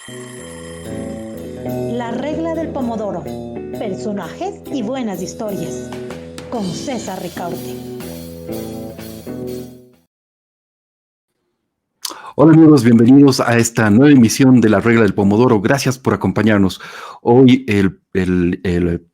La regla del pomodoro. Personajes y buenas historias. Con César Ricaurte. Hola amigos, bienvenidos a esta nueva emisión de La Regla del Pomodoro. Gracias por acompañarnos. Hoy el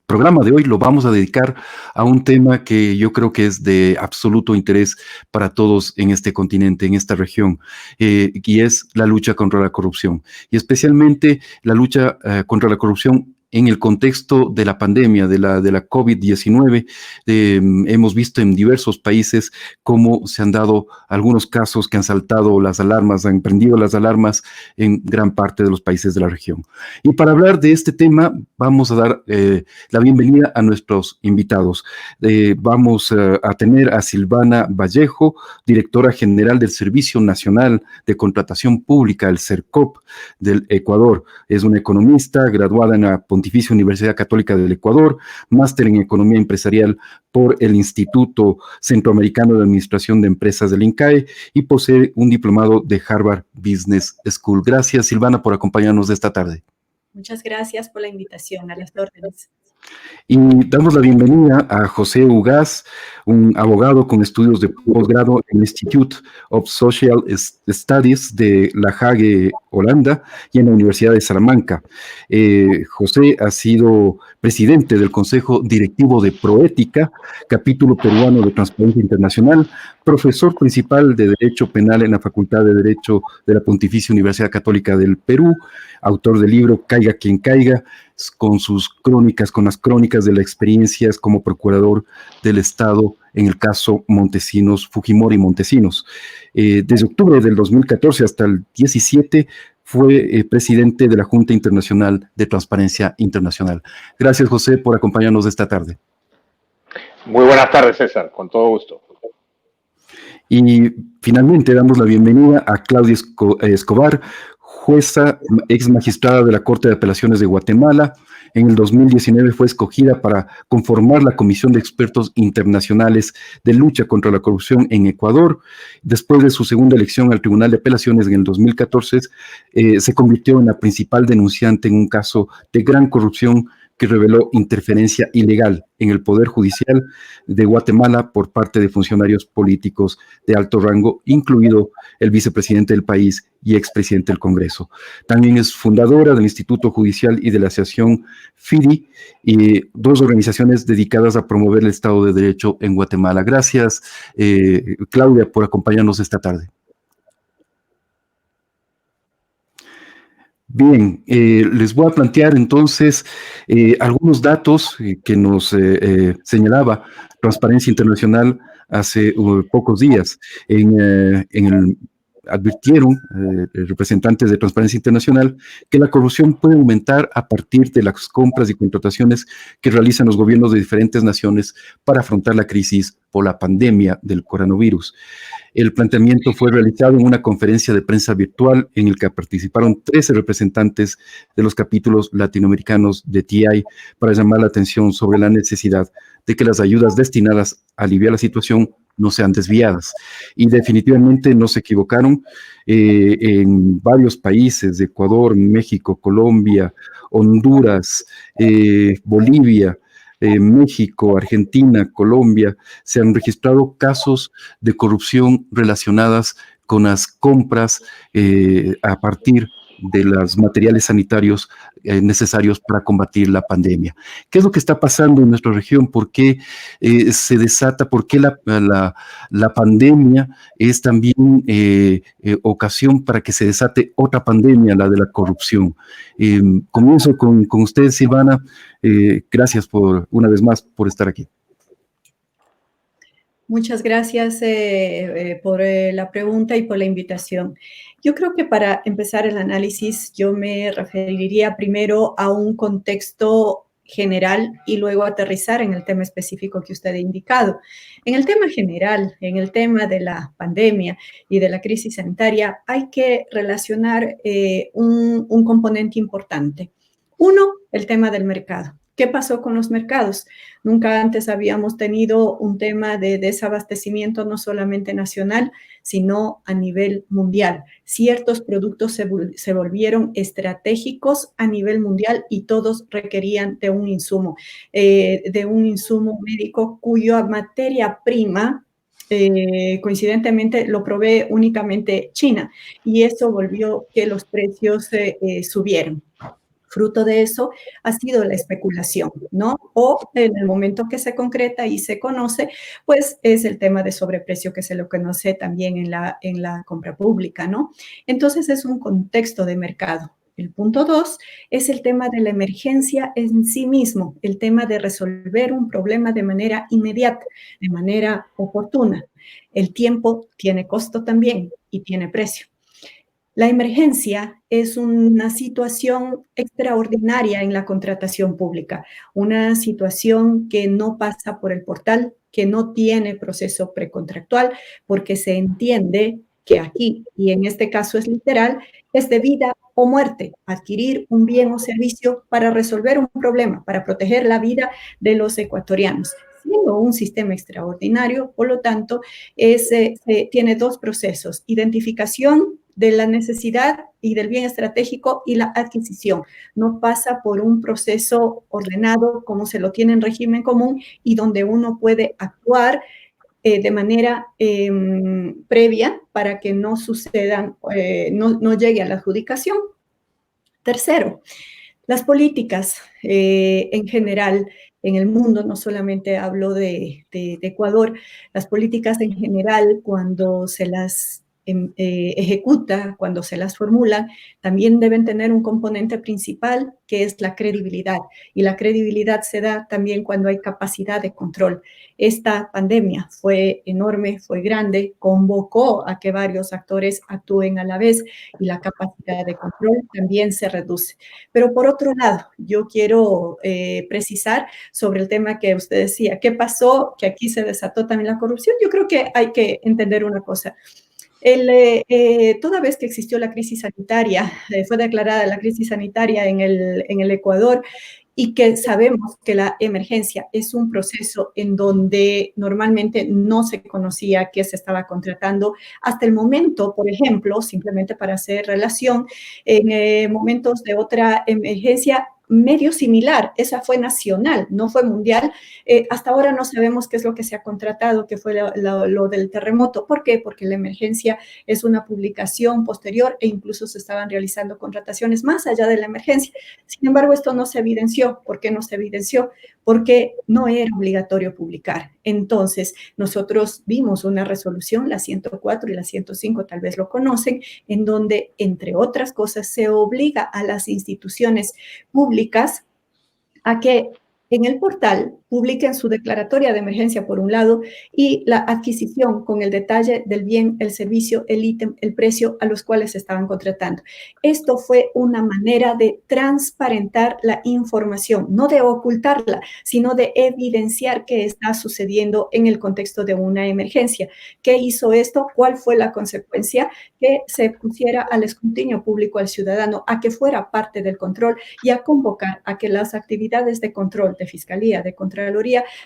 programa de hoy lo vamos a dedicar a un tema que yo creo que es de absoluto interés para todos en este continente, en esta región, y es la lucha contra la corrupción, y especialmente la lucha contra la corrupción en el contexto de la pandemia, de la COVID-19. Hemos visto en diversos países cómo se han dado algunos casos que han saltado las alarmas, han prendido las alarmas en gran parte de los países de la región. Y para hablar de este tema, vamos a dar la bienvenida a nuestros invitados. Vamos a tener a Silvana Vallejo, directora general del Servicio Nacional de Contratación Pública, el CERCOP del Ecuador. Es una economista graduada en la Pontificia Universidad Católica del Ecuador, máster en Economía Empresarial por el Instituto Centroamericano de Administración de Empresas del INCAE y posee un diplomado de Harvard Business School. Gracias, Silvana, por acompañarnos esta tarde. Muchas gracias por la invitación, a las órdenes. Y damos la bienvenida a José Ugaz, un abogado con estudios de posgrado en el Institute of Social Studies de La Hague, Holanda, y en la Universidad de Salamanca. José ha sido presidente del Consejo Directivo de Proética, capítulo peruano de Transparencia Internacional, profesor principal de Derecho Penal en la Facultad de Derecho de la Pontificia Universidad Católica del Perú, autor del libro Caiga quien caiga, con sus crónicas, con las crónicas de las experiencias como procurador del Estado en el caso Montesinos, Fujimori Montesinos. Desde octubre del 2014 hasta el 17 fue presidente de la Junta Internacional de Transparencia Internacional. Gracias, José, por acompañarnos esta tarde. Muy buenas tardes, César, con todo gusto. Y finalmente damos la bienvenida a Claudia Escobar, jueza, ex magistrada de la Corte de Apelaciones de Guatemala. En el 2019 fue escogida para conformar la Comisión de Expertos Internacionales de Lucha contra la Corrupción en Ecuador. Después de su segunda elección al Tribunal de Apelaciones en el 2014, se convirtió en la principal denunciante en un caso de gran corrupción que reveló interferencia ilegal en el Poder Judicial de Guatemala por parte de funcionarios políticos de alto rango, incluido el vicepresidente del país y expresidente del Congreso. También es fundadora del Instituto Judicial y de la Asociación FIDI, y dos organizaciones dedicadas a promover el Estado de Derecho en Guatemala. Gracias, Claudia, por acompañarnos esta tarde. Bien, les voy a plantear entonces algunos datos que nos señalaba Transparencia Internacional hace pocos días. Advirtieron representantes de Transparencia Internacional que la corrupción puede aumentar a partir de las compras y contrataciones que realizan los gobiernos de diferentes naciones para afrontar la crisis por la pandemia del coronavirus. El planteamiento fue realizado en una conferencia de prensa virtual en el que participaron 13 representantes de los capítulos latinoamericanos de TI para llamar la atención sobre la necesidad de que las ayudas destinadas a aliviar la situación no sean desviadas. Y definitivamente no se equivocaron. En varios países, Ecuador, México, Colombia, Honduras, Bolivia, México, Argentina, Colombia, se han registrado casos de corrupción relacionadas con las compras a partir de los materiales sanitarios necesarios para combatir la pandemia. ¿Qué es lo que está pasando en nuestra región? ¿Por qué se desata? ¿Por qué la pandemia es también ocasión para que se desate otra pandemia, la de la corrupción? Comienzo con usted, Silvana. Gracias una vez más por estar aquí. Muchas gracias por la pregunta y por la invitación. Yo creo que para empezar el análisis yo me referiría primero a un contexto general y luego aterrizar en el tema específico que usted ha indicado. En el tema general, en el tema de la pandemia y de la crisis sanitaria, hay que relacionar un componente importante. Uno, el tema del mercado. ¿Qué pasó con los mercados? Nunca antes habíamos tenido un tema de desabastecimiento no solamente nacional, sino a nivel mundial. Ciertos productos se volvieron estratégicos a nivel mundial y todos requerían de un insumo médico cuya materia prima coincidentemente lo provee únicamente China, y eso volvió que los precios subieron. Fruto de eso ha sido la especulación, ¿no? O en el momento que se concreta y se conoce, pues es el tema de sobreprecio que se lo conoce también en la compra pública, ¿no? Entonces es un contexto de mercado. El punto 2 es el tema de la emergencia en sí mismo, el tema de resolver un problema de manera inmediata, de manera oportuna. El tiempo tiene costo también y tiene precio. La emergencia es una situación extraordinaria en la contratación pública, una situación que no pasa por el portal, que no tiene proceso precontractual, porque se entiende que aquí, y en este caso es literal, es de vida o muerte, adquirir un bien o servicio para resolver un problema, para proteger la vida de los ecuatorianos. Siendo un sistema extraordinario, por lo tanto, tiene dos procesos: identificación de la necesidad y del bien estratégico y la adquisición. No pasa por un proceso ordenado como se lo tiene en régimen común y donde uno puede actuar de manera previa para que no sucedan, no llegue a la adjudicación. Tercero, las políticas en general en el mundo, no solamente hablo de Ecuador, las políticas en general, cuando se las ejecuta, cuando se las formula, también deben tener un componente principal que es la credibilidad. Y la credibilidad se da también cuando hay capacidad de control. Esta pandemia fue enorme, fue grande, convocó a que varios actores actúen a la vez y la capacidad de control también se reduce. Pero por otro lado, yo quiero precisar sobre el tema que usted decía, ¿qué pasó? Que aquí se desató también la corrupción. Yo creo que hay que entender una cosa. Toda vez que existió la crisis sanitaria, fue declarada la crisis sanitaria en el Ecuador, y que sabemos que la emergencia es un proceso en donde normalmente no se conocía qué se estaba contratando hasta el momento, por ejemplo, simplemente para hacer relación, en momentos de otra emergencia medio similar, esa fue nacional, no fue mundial. Hasta ahora no sabemos qué es lo que se ha contratado, qué fue lo del terremoto. ¿Por qué? Porque la emergencia es una publicación posterior e incluso se estaban realizando contrataciones más allá de la emergencia. Sin embargo, esto no se evidenció. ¿Por qué no se evidenció? Porque no era obligatorio publicar. Entonces, nosotros vimos una resolución, la 104 y la 105, tal vez lo conocen, en donde, entre otras cosas, se obliga a las instituciones públicas a que en el portal publiquen su declaratoria de emergencia por un lado y la adquisición con el detalle del bien, el servicio, el ítem, el precio a los cuales se estaban contratando. Esto fue una manera de transparentar la información, no de ocultarla, sino de evidenciar qué está sucediendo en el contexto de una emergencia. ¿Qué hizo esto? ¿Cuál fue la consecuencia? Que se pusiera al escrutinio público al ciudadano, a que fuera parte del control y a convocar a que las actividades de control de Fiscalía, de Contraloría,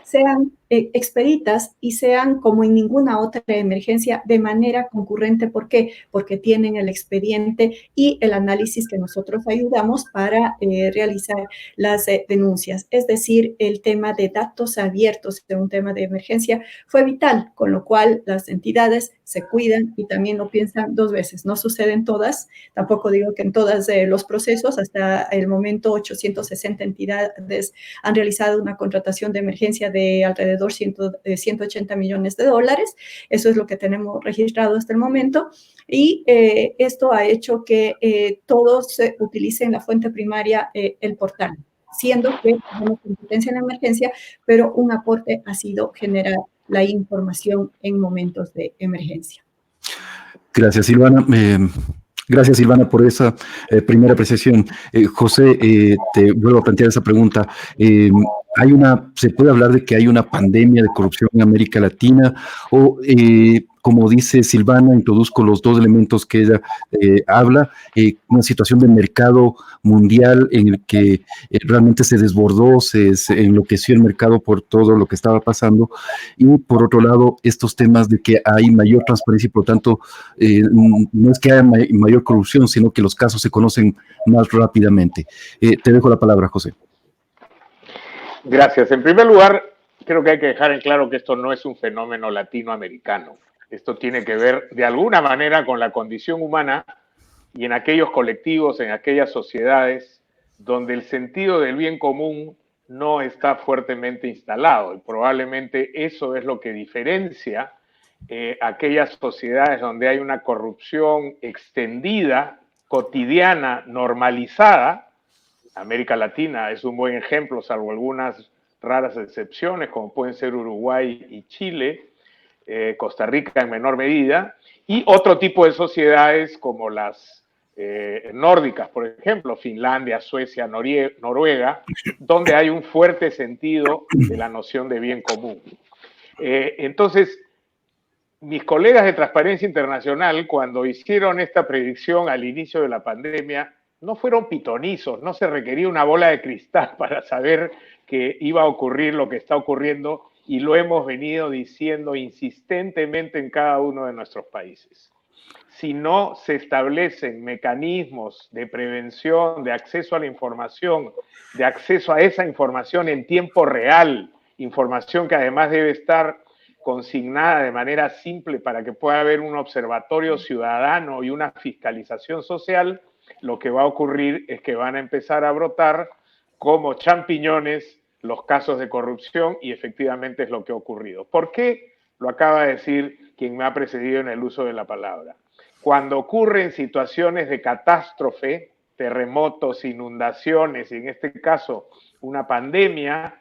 sean expeditas y sean, como en ninguna otra emergencia, de manera concurrente. ¿Por qué? Porque tienen el expediente y el análisis que nosotros ayudamos para realizar las denuncias. Es decir, el tema de datos abiertos de un tema de emergencia fue vital, con lo cual las entidades se cuidan y también lo piensan dos veces. No suceden todas, tampoco digo que en todos los procesos. Hasta el momento 860 entidades han realizado una contratación de emergencia de alrededor de 180 millones de dólares. Eso es lo que tenemos registrado hasta el momento, y esto ha hecho que todos utilicen la fuente primaria, el portal, siendo que tenemos competencia en la emergencia, pero un aporte ha sido generar la información en momentos de emergencia. Gracias, Silvana. Gracias, Silvana, por esa primera apreciación. José, te vuelvo a plantear esa pregunta. ¿Se puede hablar de que hay una pandemia de corrupción en América Latina? ¿O como dice Silvana, introduzco los dos elementos que ella habla, una situación de mercado mundial en el que realmente se desbordó, se enloqueció el mercado por todo lo que estaba pasando, y por otro lado, estos temas de que hay mayor transparencia y por lo tanto no es que haya mayor corrupción, sino que los casos se conocen más rápidamente. Te dejo la palabra, José. Gracias. En primer lugar, creo que hay que dejar en claro que esto no es un fenómeno latinoamericano. Esto tiene que ver de alguna manera con la condición humana y en aquellos colectivos, en aquellas sociedades donde el sentido del bien común no está fuertemente instalado. Y probablemente eso es lo que diferencia aquellas sociedades donde hay una corrupción extendida, cotidiana, normalizada. América Latina es un buen ejemplo, salvo algunas raras excepciones, como pueden ser Uruguay y Chile, Costa Rica en menor medida, y otro tipo de sociedades como las nórdicas, por ejemplo, Finlandia, Suecia, Noruega, donde hay un fuerte sentido de la noción de bien común. Entonces, mis colegas de Transparencia Internacional, cuando hicieron esta predicción al inicio de la pandemia, no fueron pitonizos, no se requería una bola de cristal para saber que iba a ocurrir lo que está ocurriendo, y lo hemos venido diciendo insistentemente en cada uno de nuestros países. Si no se establecen mecanismos de prevención, de acceso a la información, de acceso a esa información en tiempo real, información que además debe estar consignada de manera simple para que pueda haber un observatorio ciudadano y una fiscalización social, lo que va a ocurrir es que van a empezar a brotar como champiñones los casos de corrupción, y efectivamente es lo que ha ocurrido. ¿Por qué? Lo acaba de decir quien me ha precedido en el uso de la palabra. Cuando ocurren situaciones de catástrofe, terremotos, inundaciones, y en este caso una pandemia,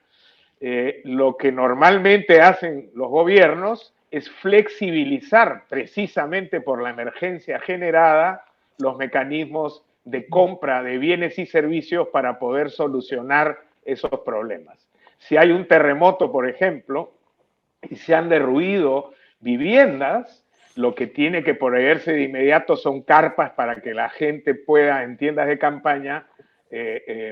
lo que normalmente hacen los gobiernos es flexibilizar, precisamente por la emergencia generada, los mecanismos de compra de bienes y servicios para poder solucionar esos problemas. Si hay un terremoto, por ejemplo, y se han derruido viviendas, lo que tiene que proveerse de inmediato son carpas para que la gente pueda, en tiendas de campaña,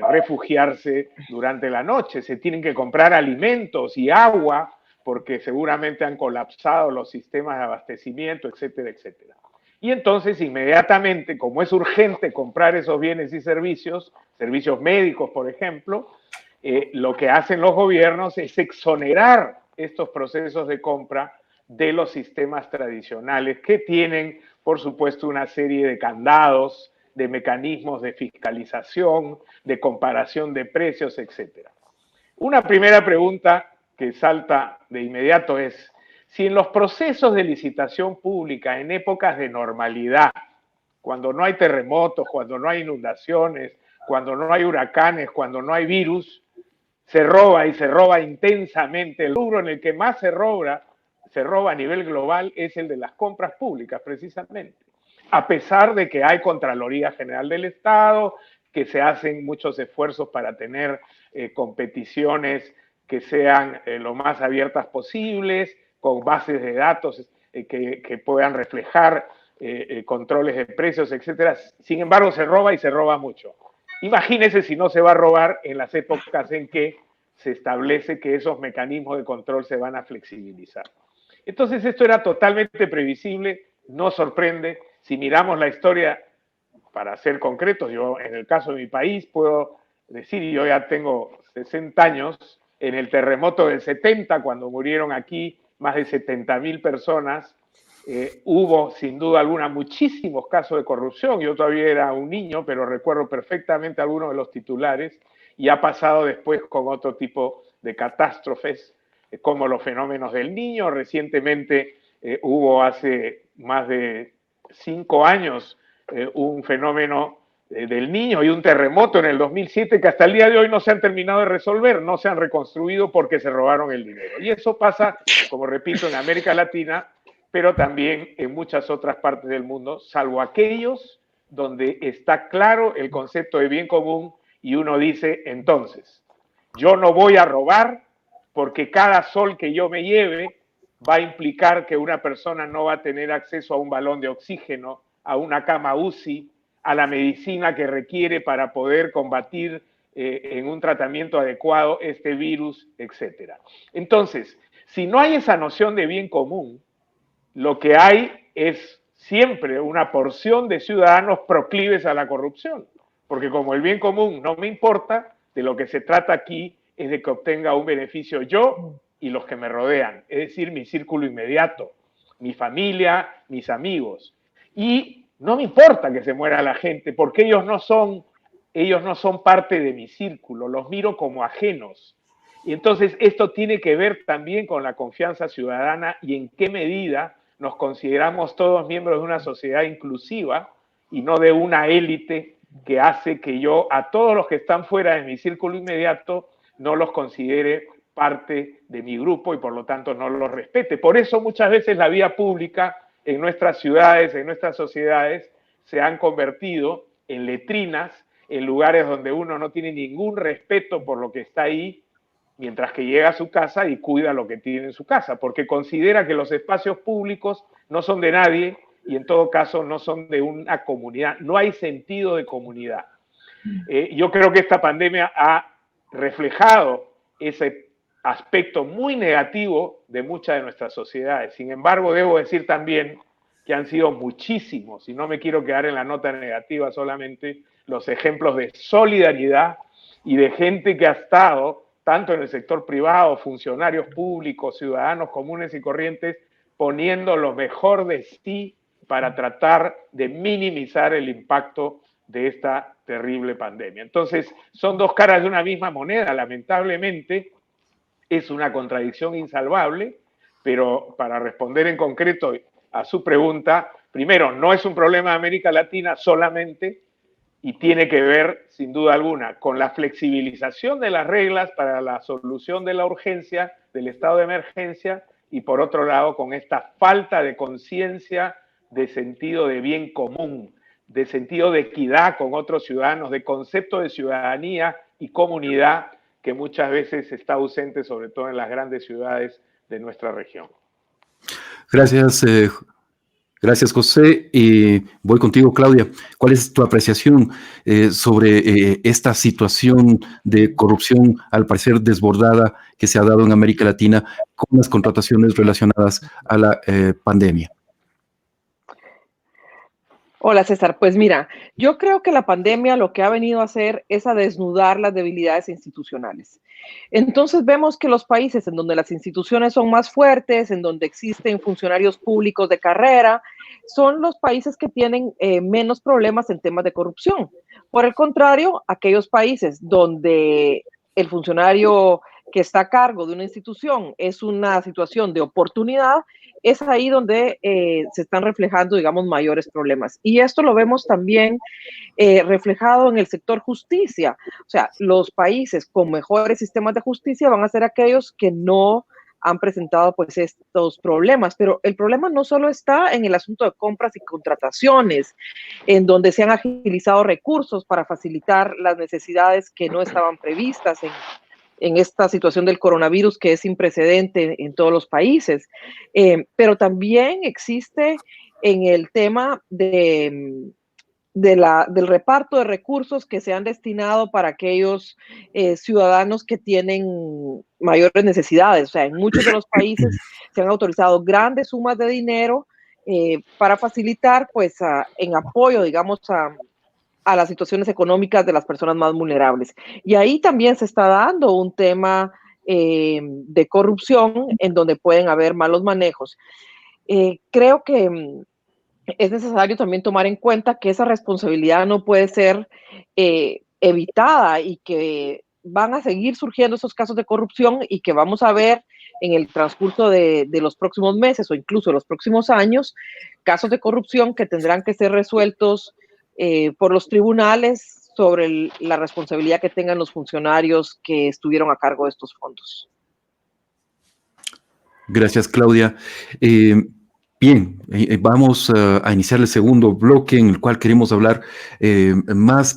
refugiarse durante la noche. Se tienen que comprar alimentos y agua porque seguramente han colapsado los sistemas de abastecimiento, etcétera, etcétera. Y entonces inmediatamente, como es urgente comprar esos bienes y servicios médicos, por ejemplo, lo que hacen los gobiernos es exonerar estos procesos de compra de los sistemas tradicionales, que tienen, por supuesto, una serie de candados, de mecanismos de fiscalización, de comparación de precios, etc. Una primera pregunta que salta de inmediato es, si en los procesos de licitación pública, en épocas de normalidad, cuando no hay terremotos, cuando no hay inundaciones, cuando no hay huracanes, cuando no hay virus, se roba, y se roba intensamente, el rubro en el que más se roba a nivel global es el de las compras públicas, precisamente. A pesar de que hay Contraloría General del Estado, que se hacen muchos esfuerzos para tener competiciones que sean lo más abiertas posibles, con bases de datos que puedan reflejar controles de precios, etcétera. Sin embargo, se roba, y se roba mucho. Imagínense si no se va a robar en las épocas en que se establece que esos mecanismos de control se van a flexibilizar. Entonces, esto era totalmente previsible, no sorprende. Si miramos la historia, para ser concretos, yo en el caso de mi país puedo decir, yo ya tengo 60 años, en el terremoto del 70, cuando murieron aquí más de 70.000 personas, hubo sin duda alguna muchísimos casos de corrupción. Yo todavía era un niño, pero recuerdo perfectamente algunos de los titulares, y ha pasado después con otro tipo de catástrofes, como los fenómenos del Niño. Recientemente hubo hace más de 5 años un fenómeno del Niño y un terremoto en el 2007 que hasta el día de hoy no se han terminado de resolver, no se han reconstruido porque se robaron el dinero. Y eso pasa, como repito, en América Latina, pero también en muchas otras partes del mundo, salvo aquellos donde está claro el concepto de bien común y uno dice, entonces, yo no voy a robar porque cada sol que yo me lleve va a implicar que una persona no va a tener acceso a un balón de oxígeno, a una cama UCI, a la medicina que requiere para poder combatir en un tratamiento adecuado este virus, etc. Entonces, si no hay esa noción de bien común, lo que hay es siempre una porción de ciudadanos proclives a la corrupción, porque como el bien común no me importa, de lo que se trata aquí es de que obtenga un beneficio yo y los que me rodean, es decir, mi círculo inmediato, mi familia, mis amigos. Y no me importa que se muera la gente, porque ellos no son parte de mi círculo, los miro como ajenos. Y entonces esto tiene que ver también con la confianza ciudadana y en qué medida nos consideramos todos miembros de una sociedad inclusiva y no de una élite que hace que yo a todos los que están fuera de mi círculo inmediato no los considere parte de mi grupo y por lo tanto no los respete. Por eso muchas veces la vía pública en nuestras ciudades, en nuestras sociedades, se han convertido en letrinas, en lugares donde uno no tiene ningún respeto por lo que está ahí, mientras que llega a su casa y cuida lo que tiene en su casa, porque considera que los espacios públicos no son de nadie y en todo caso no son de una comunidad. No hay sentido de comunidad. Yo creo que esta pandemia ha reflejado ese aspecto muy negativo de muchas de nuestras sociedades. Sin embargo, debo decir también que han sido muchísimos, y no me quiero quedar en la nota negativa solamente, los ejemplos de solidaridad y de gente que ha estado tanto en el sector privado, funcionarios públicos, ciudadanos comunes y corrientes, poniendo lo mejor de sí para tratar de minimizar el impacto de esta terrible pandemia. Entonces, son dos caras de una misma moneda. Lamentablemente, es una contradicción insalvable, pero para responder en concreto a su pregunta, primero, no es un problema de América Latina solamente, y tiene que ver, sin duda alguna, con la flexibilización de las reglas para la solución de la urgencia, del estado de emergencia, y por otro lado, con esta falta de conciencia, de sentido de bien común, de sentido de equidad con otros ciudadanos, de concepto de ciudadanía y comunidad que muchas veces está ausente, sobre todo en las grandes ciudades de nuestra región. Gracias, gracias, José. Voy contigo, Claudia. ¿Cuál es tu apreciación sobre esta situación de corrupción, al parecer desbordada, que se ha dado en América Latina con las contrataciones relacionadas a la pandemia? Hola, César. Pues mira, yo creo que la pandemia lo que ha venido a hacer es a desnudar las debilidades institucionales. Entonces vemos que los países en donde las instituciones son más fuertes, en donde existen funcionarios públicos de carrera, son los países que tienen menos problemas en temas de corrupción. Por el contrario, aquellos países donde el funcionario que está a cargo de una institución es una situación de oportunidad, es ahí donde se están reflejando, digamos, mayores problemas. Y esto lo vemos también reflejado en el sector justicia. O sea, los países con mejores sistemas de justicia van a ser aquellos que no han presentado pues estos problemas, pero el problema no solo está en el asunto de compras y contrataciones, en donde se han agilizado recursos para facilitar las necesidades que no estaban previstas en esta situación del coronavirus que es sin precedente en todos los países, pero también existe en el tema del reparto de recursos que se han destinado para aquellos ciudadanos que tienen mayores necesidades. O sea, en muchos de los países se han autorizado grandes sumas de dinero para facilitar, pues, en apoyo, digamos, a las situaciones económicas de las personas más vulnerables. Y ahí también se está dando un tema de corrupción en donde pueden haber malos manejos. Creo que es necesario también tomar en cuenta que esa responsabilidad no puede ser evitada y que van a seguir surgiendo esos casos de corrupción y que vamos a ver en el transcurso de los próximos meses o incluso los próximos años, casos de corrupción que tendrán que ser resueltos por los tribunales sobre la responsabilidad que tengan los funcionarios que estuvieron a cargo de estos fondos. Gracias, Claudia. Bien, vamos a iniciar el segundo bloque en el cual queremos hablar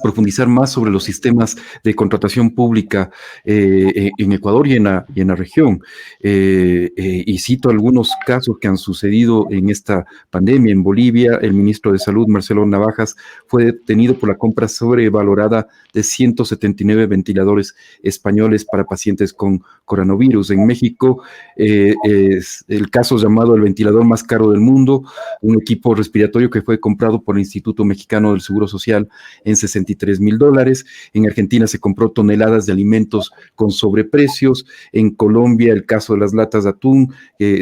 profundizar más sobre los sistemas de contratación pública en Ecuador y en la región. Y cito algunos casos que han sucedido en esta pandemia. En Bolivia, el ministro de Salud, Marcelo Navajas, fue detenido por la compra sobrevalorada de 179 ventiladores españoles para pacientes con coronavirus. En México, es el caso llamado el ventilador más caro del mundo, un equipo respiratorio que fue comprado por el Instituto Mexicano del Seguro Social en $63,000. En Argentina se compró toneladas de alimentos con sobreprecios. En Colombia, el caso de las latas de atún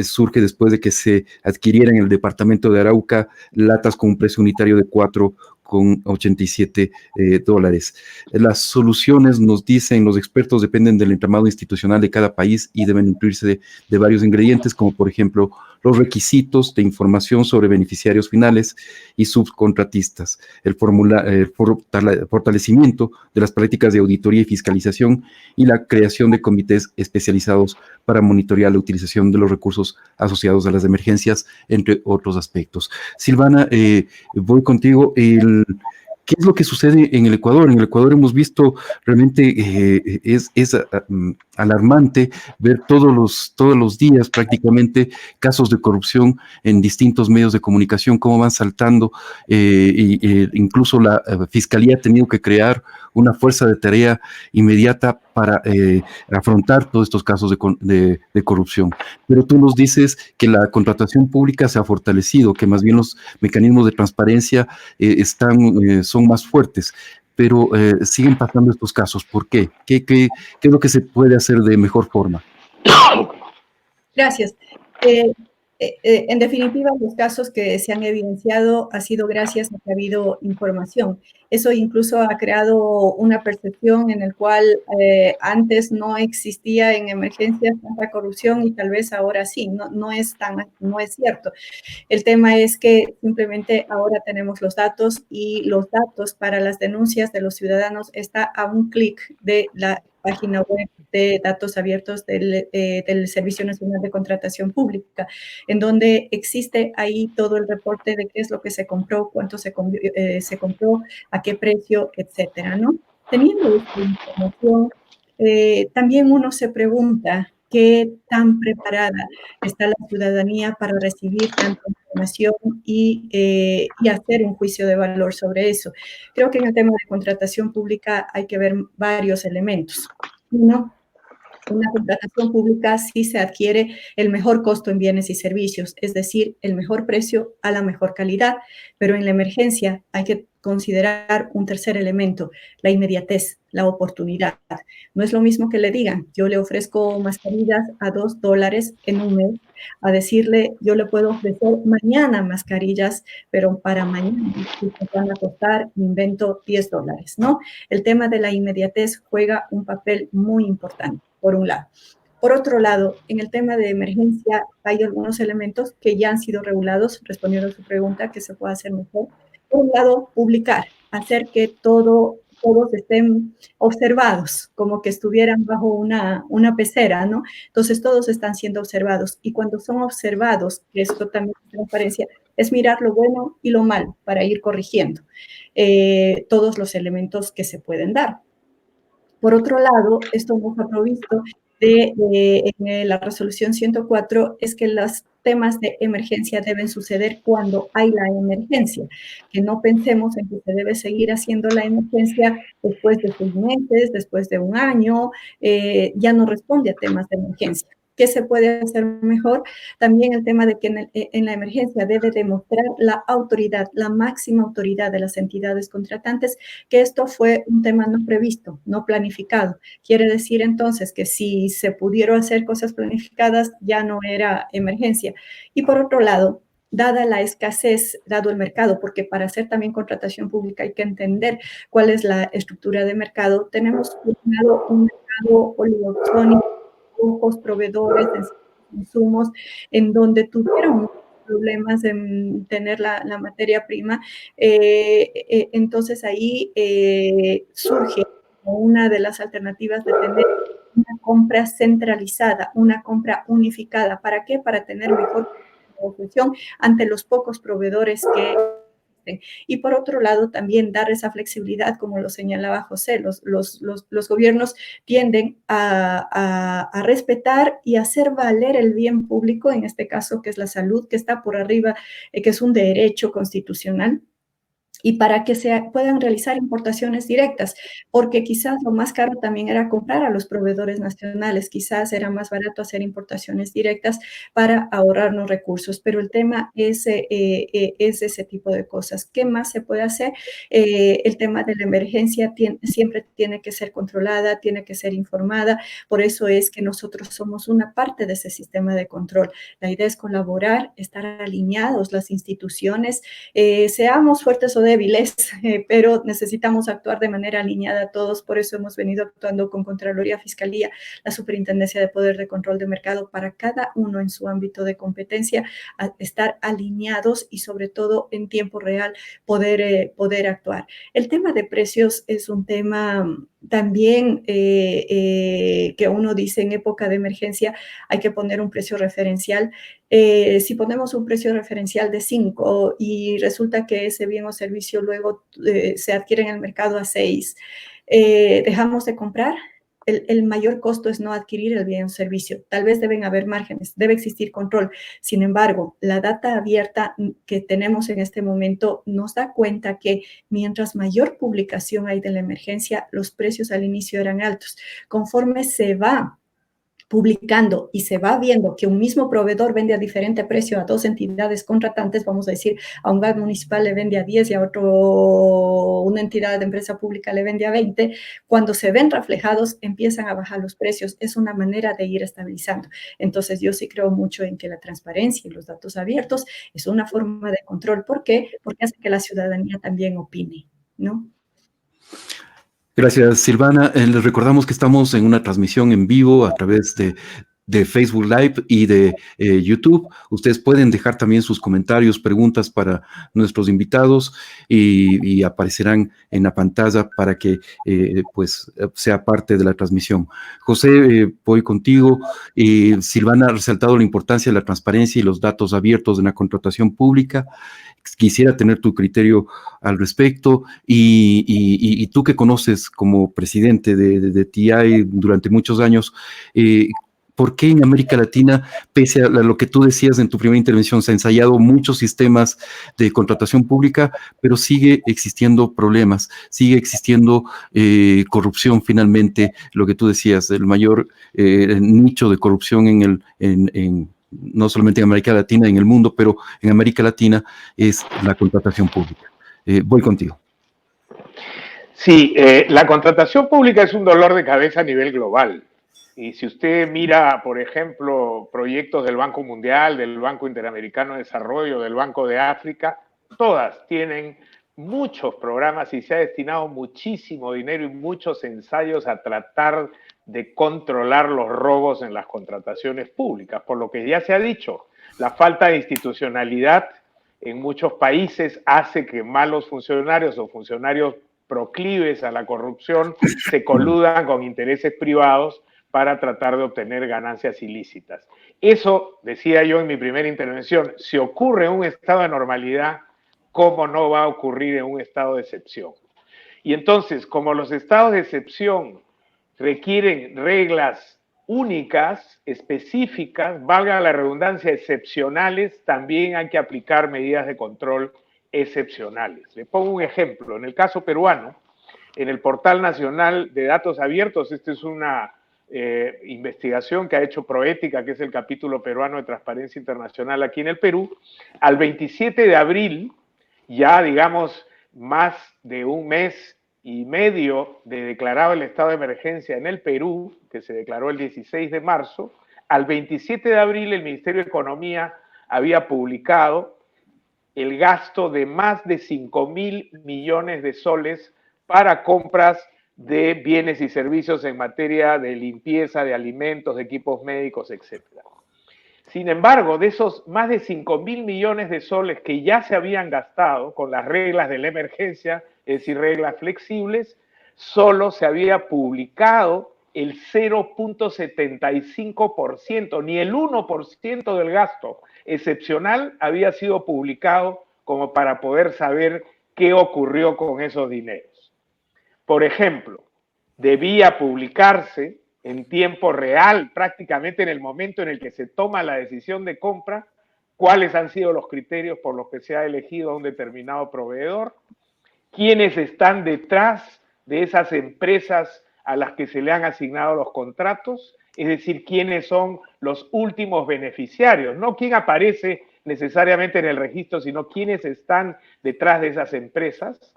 surge después de que se adquirieran en el departamento de Arauca latas con un precio unitario de $4,87. Las soluciones, nos dicen los expertos, dependen del entramado institucional de cada país y deben incluirse de varios ingredientes, como por ejemplo los requisitos de información sobre beneficiarios finales y subcontratistas, el fortalecimiento de las prácticas de auditoría y fiscalización y la creación de comités especializados para monitorear la utilización de los recursos asociados a las emergencias, entre otros aspectos. Silvana, voy contigo. ¿Qué es lo que sucede en el Ecuador? En el Ecuador hemos visto realmente es alarmante ver todos los días prácticamente casos de corrupción en distintos medios de comunicación, cómo van saltando, incluso la Fiscalía ha tenido que crear una fuerza de tarea inmediata para afrontar todos estos casos de corrupción. Pero tú nos dices que la contratación pública se ha fortalecido, que más bien los mecanismos de transparencia son más fuertes, pero siguen pasando estos casos. ¿Por qué? ¿Qué es lo que se puede hacer de mejor forma? Gracias. En definitiva, los casos que se han evidenciado ha sido gracias a que ha habido información. Eso incluso ha creado una percepción en el cual antes no existía en emergencias tanta corrupción y tal vez ahora sí. No es cierto. El tema es que simplemente ahora tenemos los datos y los datos para las denuncias de los ciudadanos está a un clic de la página web de datos abiertos del Servicio Nacional de Contratación Pública, en donde existe ahí todo el reporte de qué es lo que se compró, cuánto se compró, a qué precio, etcétera, ¿no? Teniendo esta información, también uno se pregunta qué tan preparada está la ciudadanía para recibir tanta información y hacer un juicio de valor sobre eso. Creo que en el tema de contratación pública hay que ver varios elementos. Uno, una contratación pública sí se adquiere el mejor costo en bienes y servicios, es decir, el mejor precio a la mejor calidad, pero en la emergencia hay que considerar un tercer elemento, la inmediatez, la oportunidad. No es lo mismo que le digan, yo le ofrezco mascarillas a $2 en un mes, a decirle, yo le puedo ofrecer mañana mascarillas, pero para mañana van a costar, invento, $10, ¿no? El tema de la inmediatez juega un papel muy importante, por un lado. Por otro lado, en el tema de emergencia hay algunos elementos que ya han sido regulados, respondiendo a su pregunta, que se puede hacer mejor. Por un lado, publicar, hacer que todos estén observados, como que estuvieran bajo una pecera, ¿no? Entonces, todos están siendo observados. Y cuando son observados, que esto también es transparencia, es mirar lo bueno y lo malo para ir corrigiendo todos los elementos que se pueden dar. Por otro lado, esto nos ha provisto en la resolución 104 es que los temas de emergencia deben suceder cuando hay la emergencia, que no pensemos en que se debe seguir haciendo la emergencia después de 6 meses, después de un año, ya no responde a temas de emergencia. ¿Qué se puede hacer mejor? También el tema de que en la emergencia debe demostrar la autoridad, la máxima autoridad de las entidades contratantes, que esto fue un tema no previsto, no planificado. Quiere decir entonces que si se pudieron hacer cosas planificadas, ya no era emergencia. Y por otro lado, dada la escasez, dado el mercado, porque para hacer también contratación pública hay que entender cuál es la estructura de mercado, tenemos un mercado oligopólico, pocos proveedores de insumos en donde tuvieron problemas en tener la materia prima, entonces ahí surge una de las alternativas de tener una compra centralizada, una compra unificada. ¿Para qué? Para tener mejor negociación ante los pocos proveedores que existen. Y por otro lado, también dar esa flexibilidad, como lo señalaba José, los gobiernos tienden a respetar y hacer valer el bien público, en este caso que es la salud, que está por arriba, que es un derecho constitucional, y para que se puedan realizar importaciones directas, porque quizás lo más caro también era comprar a los proveedores nacionales, quizás era más barato hacer importaciones directas para ahorrarnos recursos, pero el tema es ese tipo de cosas. ¿Qué más se puede hacer? El tema de la emergencia siempre tiene que ser controlada, tiene que ser informada, por eso es que nosotros somos una parte de ese sistema de control. La idea es colaborar, estar alineados las instituciones, seamos fuertes o débiles, pero necesitamos actuar de manera alineada todos, por eso hemos venido actuando con Contraloría, Fiscalía, la Superintendencia de Poder de Control de Mercado, para cada uno en su ámbito de competencia, estar alineados y sobre todo en tiempo real poder actuar. El tema de precios es un tema también que uno dice en época de emergencia hay que poner un precio referencial. Si ponemos un precio referencial de 5 y resulta que ese bien o servicio luego se adquiere en el mercado a 6, dejamos de comprar. El mayor costo es no adquirir el bien o servicio. Tal vez deben haber márgenes, debe existir control. Sin embargo, la data abierta que tenemos en este momento nos da cuenta que mientras mayor publicación hay de la emergencia, los precios al inicio eran altos. Conforme se va publicando y se va viendo que un mismo proveedor vende a diferente precio a dos entidades contratantes, vamos a decir, a un gas municipal le vende a 10 y a una entidad de empresa pública le vende a 20, cuando se ven reflejados empiezan a bajar los precios. Es una manera de ir estabilizando. Entonces yo sí creo mucho en que la transparencia y los datos abiertos es una forma de control. ¿Por qué? Porque hace que la ciudadanía también opine, ¿no? Gracias, Silvana. Les recordamos que estamos en una transmisión en vivo a través de Facebook Live y de YouTube. Ustedes pueden dejar también sus comentarios, preguntas para nuestros invitados y aparecerán en la pantalla para que pues sea parte de la transmisión. José, voy contigo. Silvana ha resaltado la importancia de la transparencia y los datos abiertos en la contratación pública. Quisiera tener tu criterio al respecto y tú que conoces como presidente de TI durante muchos años, ¿por qué en América Latina, pese a lo que tú decías en tu primera intervención, se han ensayado muchos sistemas de contratación pública, pero sigue existiendo problemas, sigue existiendo corrupción finalmente, lo que tú decías, el mayor nicho de corrupción no solamente en América Latina, en el mundo, pero en América Latina es la contratación pública. Voy contigo. Sí, la contratación pública es un dolor de cabeza a nivel global. Y si usted mira, por ejemplo, proyectos del Banco Mundial, del Banco Interamericano de Desarrollo, del Banco de África, todas tienen muchos programas y se ha destinado muchísimo dinero y muchos ensayos a tratar de controlar los robos en las contrataciones públicas. Por lo que ya se ha dicho, la falta de institucionalidad en muchos países hace que malos funcionarios o funcionarios proclives a la corrupción se coludan con intereses privados para tratar de obtener ganancias ilícitas. Eso, decía yo en mi primera intervención, si ocurre en un estado de normalidad, ¿cómo no va a ocurrir en un estado de excepción? Y entonces, como los estados de excepción requieren reglas únicas, específicas, valga la redundancia, excepcionales, también hay que aplicar medidas de control excepcionales. Le pongo un ejemplo. En el caso peruano, en el Portal Nacional de Datos Abiertos, esta es una investigación que ha hecho Proética, que es el capítulo peruano de Transparencia Internacional aquí en el Perú, al 27 de abril, ya digamos más de un mes y medio de declarado el estado de emergencia en el Perú, que se declaró el 16 de marzo, al 27 de abril el Ministerio de Economía había publicado el gasto de más de 5.000 millones de soles para compras de bienes y servicios en materia de limpieza, de alimentos, de equipos médicos, etc. Sin embargo, de esos más de 5.000 millones de soles que ya se habían gastado con las reglas de la emergencia, es decir, reglas flexibles, solo se había publicado el 0.75%, ni el 1% del gasto excepcional había sido publicado como para poder saber qué ocurrió con esos dineros. Por ejemplo, debía publicarse en tiempo real, prácticamente en el momento en el que se toma la decisión de compra, cuáles han sido los criterios por los que se ha elegido a un determinado proveedor, quiénes están detrás de esas empresas a las que se le han asignado los contratos, es decir, quiénes son los últimos beneficiarios, no quién aparece necesariamente en el registro, sino quiénes están detrás de esas empresas.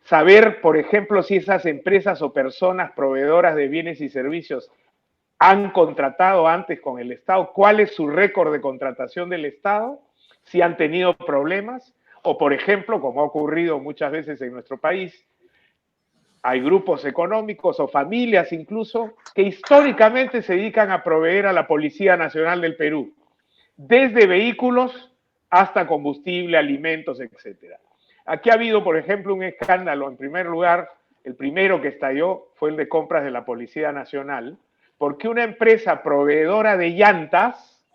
Saber, por ejemplo, si esas empresas o personas proveedoras de bienes y servicios han contratado antes con el Estado, cuál es su récord de contratación del Estado, si han tenido problemas, o por ejemplo, como ha ocurrido muchas veces en nuestro país, hay grupos económicos o familias incluso que históricamente se dedican a proveer a la Policía Nacional del Perú, desde vehículos hasta combustible, alimentos, etc. Aquí ha habido, por ejemplo, un escándalo. En primer lugar, el primero que estalló fue el de compras de la Policía Nacional, porque una empresa proveedora de llantas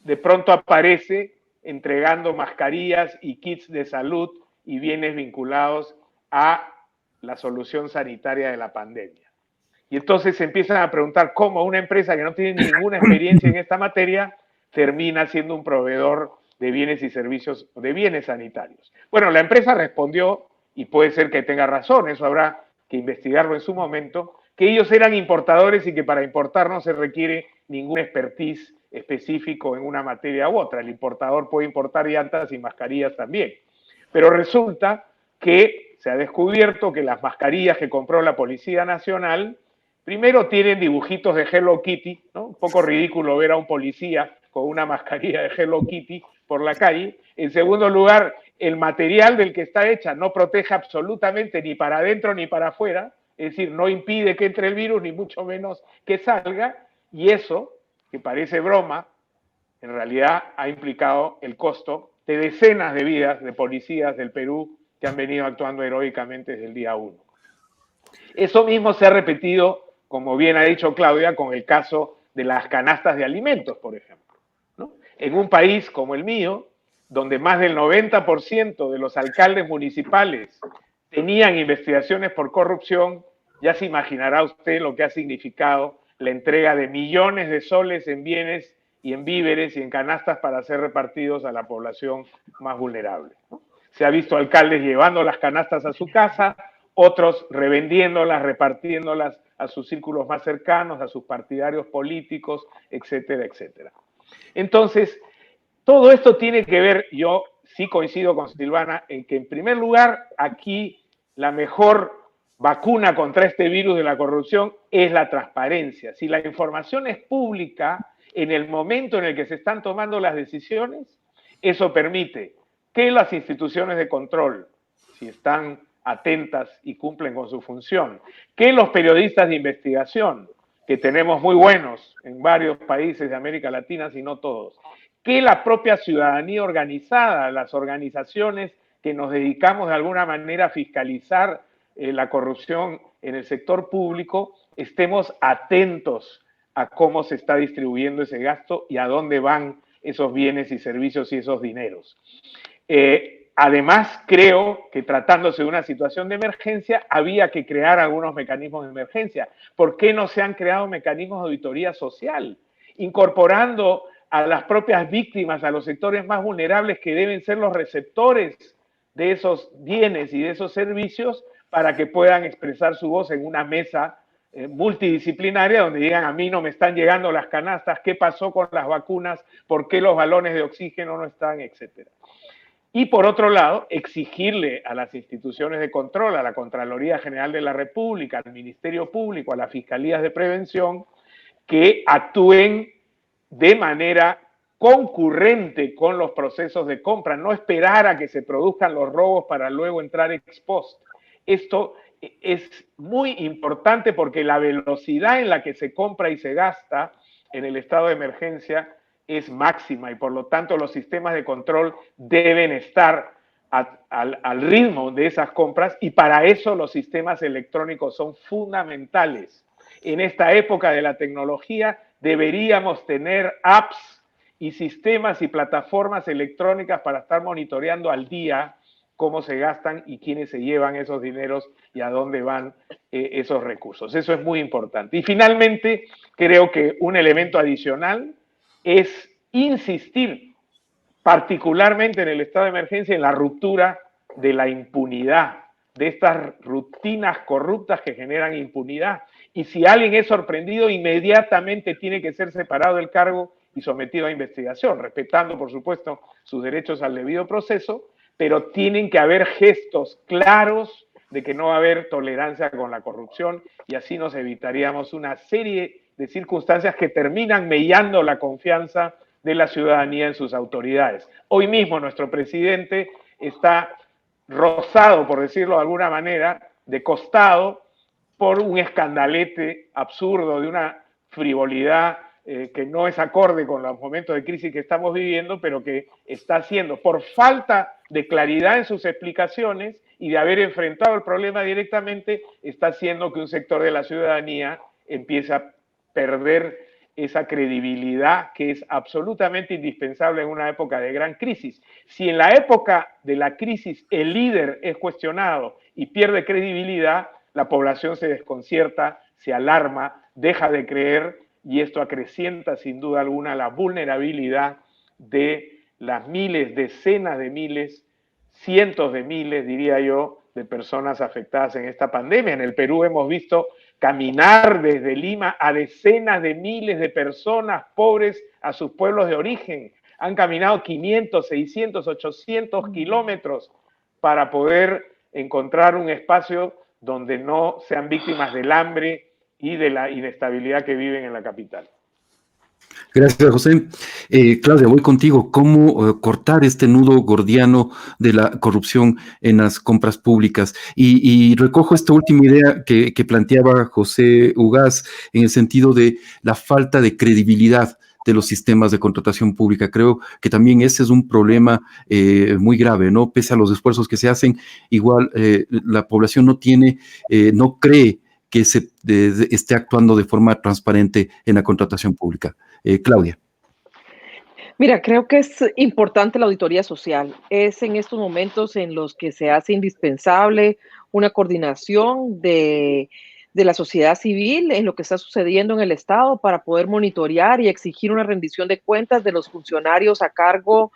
de pronto aparece entregando mascarillas y kits de salud y bienes vinculados a la solución sanitaria de la pandemia. Y entonces se empiezan a preguntar cómo una empresa que no tiene ninguna experiencia en esta materia termina siendo un proveedor de bienes y servicios, de bienes sanitarios. Bueno, la empresa respondió, y puede ser que tenga razón, eso habrá que investigarlo en su momento, que ellos eran importadores y que para importar no se requiere ningún expertise específico en una materia u otra. El importador puede importar llantas y mascarillas también. Pero resulta que se ha descubierto que las mascarillas que compró la Policía Nacional, primero tienen dibujitos de Hello Kitty, ¿no? Un poco ridículo ver a un policía con una mascarilla de Hello Kitty por la calle. En segundo lugar, el material del que está hecha no protege absolutamente ni para adentro ni para afuera, es decir, no impide que entre el virus, ni mucho menos que salga, y eso, que parece broma, en realidad ha implicado el costo de decenas de vidas de policías del Perú que han venido actuando heroicamente desde el día 1. Eso mismo se ha repetido, como bien ha dicho Claudia, con el caso de las canastas de alimentos, por ejemplo, ¿no? En un país como el mío, donde más del 90% de los alcaldes municipales tenían investigaciones por corrupción, ya se imaginará usted lo que ha significado la entrega de millones de soles en bienes y en víveres y en canastas para ser repartidos a la población más vulnerable, ¿no? Se ha visto alcaldes llevando las canastas a su casa, otros revendiéndolas, repartiéndolas a sus círculos más cercanos, a sus partidarios políticos, etcétera, etcétera. Entonces, todo esto tiene que ver, yo sí coincido con Silvana, en que en primer lugar, aquí la mejor vacuna contra este virus de la corrupción es la transparencia. Si la información es pública en el momento en el que se están tomando las decisiones, eso permite que las instituciones de control, si están atentas y cumplen con su función, que los periodistas de investigación, que tenemos muy buenos en varios países de América Latina, si no todos, que la propia ciudadanía organizada, las organizaciones que nos dedicamos de alguna manera a fiscalizar la corrupción en el sector público, estemos atentos a cómo se está distribuyendo ese gasto y a dónde van esos bienes y servicios y esos dineros. Además, creo que tratándose de una situación de emergencia, había que crear algunos mecanismos de emergencia. ¿Por qué no se han creado mecanismos de auditoría social? Incorporando a las propias víctimas, a los sectores más vulnerables que deben ser los receptores de esos bienes y de esos servicios para que puedan expresar su voz en una mesa multidisciplinaria donde digan: a mí no me están llegando las canastas, ¿qué pasó con las vacunas? ¿Por qué los balones de oxígeno no están? Etcétera. Y por otro lado, exigirle a las instituciones de control, a la Contraloría General de la República, al Ministerio Público, a las Fiscalías de Prevención, que actúen de manera concurrente con los procesos de compra, no esperar a que se produzcan los robos para luego entrar ex post. Esto es muy importante porque la velocidad en la que se compra y se gasta en el estado de emergencia es máxima y por lo tanto los sistemas de control deben estar al ritmo de esas compras y para eso los sistemas electrónicos son fundamentales. en esta época de la tecnología deberíamos tener apps y sistemas y plataformas electrónicas para estar monitoreando al día cómo se gastan y quiénes se llevan esos dineros y a dónde van esos recursos. Eso es muy importante. Y finalmente, creo que un elemento adicional es insistir particularmente en el estado de emergencia en la ruptura de la impunidad, de estas rutinas corruptas que generan impunidad. Y si alguien es sorprendido, inmediatamente tiene que ser separado del cargo y sometido a investigación, respetando, por supuesto, sus derechos al debido proceso, pero tienen que haber gestos claros de que no va a haber tolerancia con la corrupción y así nos evitaríamos una serie de circunstancias que terminan mellando la confianza de la ciudadanía en sus autoridades. Hoy mismo nuestro presidente está rozado, por decirlo de alguna manera, de costado por un escandalete absurdo, de una frivolidad que no es acorde con los momentos de crisis que estamos viviendo, pero que está haciendo, por falta de claridad en sus explicaciones y de haber enfrentado el problema directamente, está haciendo que un sector de la ciudadanía empiece a perder esa credibilidad que es absolutamente indispensable en una época de gran crisis. Si en la época de la crisis el líder es cuestionado y pierde credibilidad, la población se desconcierta, se alarma, deja de creer y esto acrecienta sin duda alguna la vulnerabilidad de las miles, decenas de miles, cientos de miles, diría yo, de personas afectadas en esta pandemia. En el Perú hemos visto caminar desde Lima a decenas de miles de personas pobres a sus pueblos de origen. Han caminado 500, 600, 800 kilómetros para poder encontrar un espacio donde no sean víctimas del hambre y de la inestabilidad que viven en la capital. Gracias, José. Claudia, voy contigo. ¿Cómo cortar este nudo gordiano de la corrupción en las compras públicas? Y recojo esta última idea que planteaba José Ugaz en el sentido de la falta de credibilidad de los sistemas de contratación pública. Creo que también ese es un problema muy grave, ¿no? Pese a los esfuerzos que se hacen, igual la población no cree que se esté actuando de forma transparente en la contratación pública. Claudia. Mira, creo que es importante la auditoría social. Es en estos momentos en los que se hace indispensable una coordinación de la sociedad civil en lo que está sucediendo en el Estado para poder monitorear y exigir una rendición de cuentas de los funcionarios a cargo